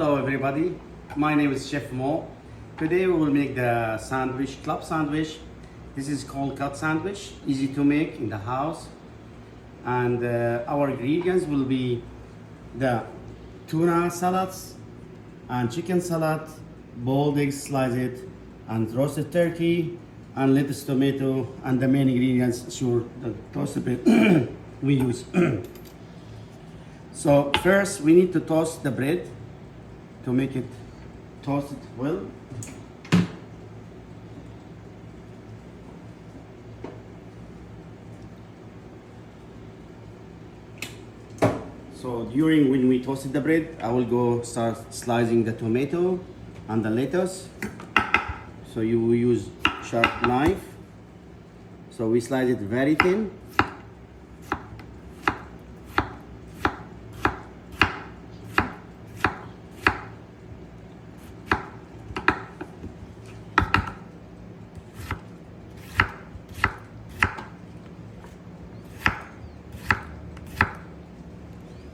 Hello everybody, my name is Chef Mo. Today we will make the sandwich, club sandwich. This is called cut sandwich, easy to make in the house. And our ingredients will be the tuna salads and chicken salad, boiled eggs sliced, and roasted turkey, and lettuce, tomato, and the main ingredients, sure, the toasted bread we use. So first we need to toast the bread to make it toasted well. So during when we toasted the bread, I will go start slicing the tomato and the lettuce. So you will use sharp knife. So we slice it very thin.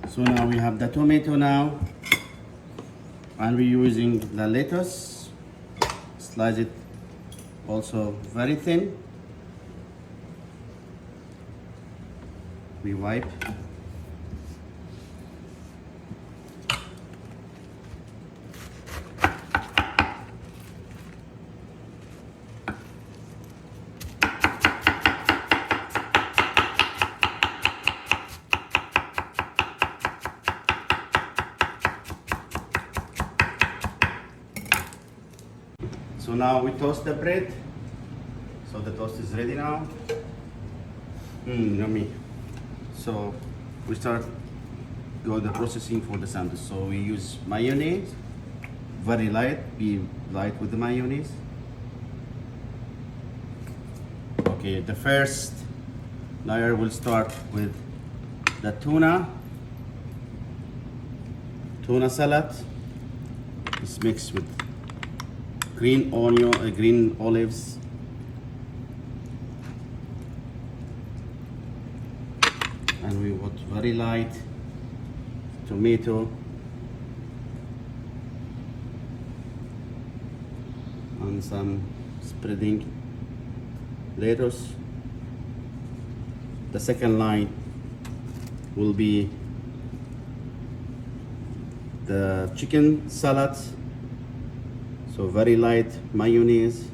So now we have the tomato now, and we're using the lettuce. Slice it also very thin. We wipe. So now we toast the bread. So the toast is ready now. Yummy. So we start go the processing for the sandwich. So we use mayonnaise, very light. Be light with the mayonnaise. Okay, the first layer will start with the tuna salad. It's mixed with green onion, green olives, and we put very light tomato and some spreading lettuce. The second line will be the chicken salad. So very light mayonnaise.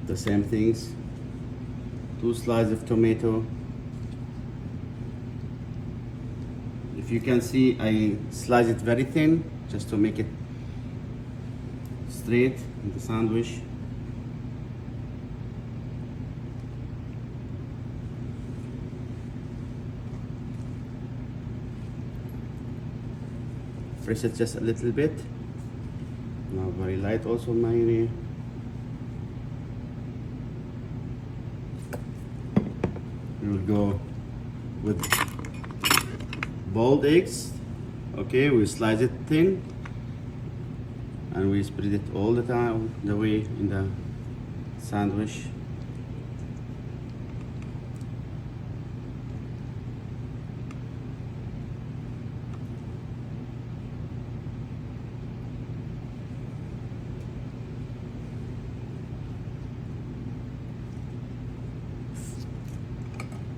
The same things. 2 slices of tomato. If you can see, I slice it very thin just to make it straight in the sandwich. Press it just a little bit. Now very light also mayonnaise. We will go with boiled eggs. Okay, we slice it thin. And we spread it all the time, the way in the sandwich.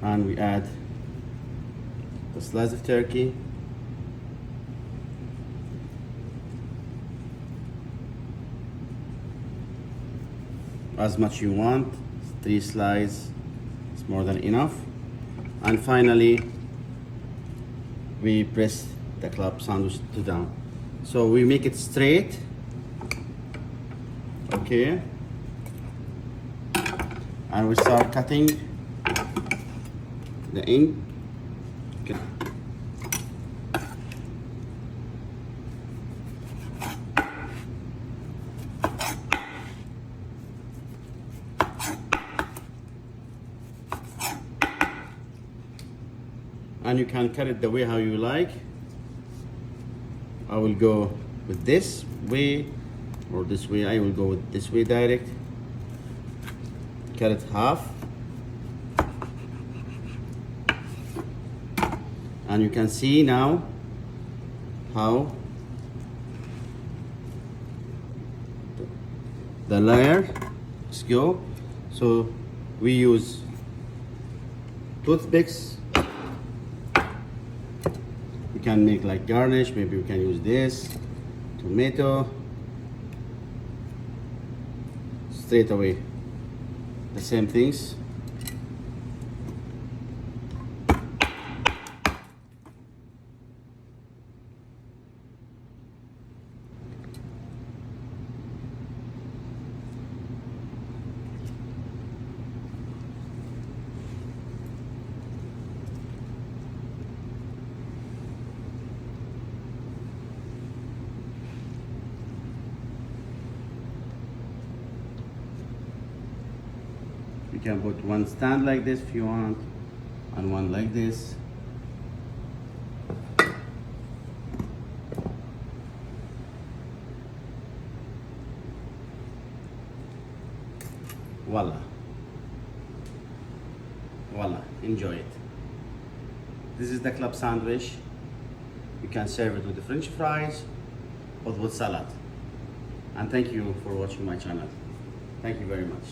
And we add the slice of turkey. As much you want, 3 slices is more than enough. And finally, we press the club sandwich to down. So we make it straight, okay, and we start cutting the end. Okay. And you can cut it the way how you like. I will go with this way or this way. I will go with this way direct. Cut it half. And you can see now how the layer go. So we use toothpicks. We can make like garnish. Maybe we can use this tomato. Straight away the same things. You can put one stand like this if you want, and one like this. Voila. Voila. Enjoy it. This is the club sandwich. You can serve it with the French fries or with salad. And thank you for watching my channel. Thank you very much.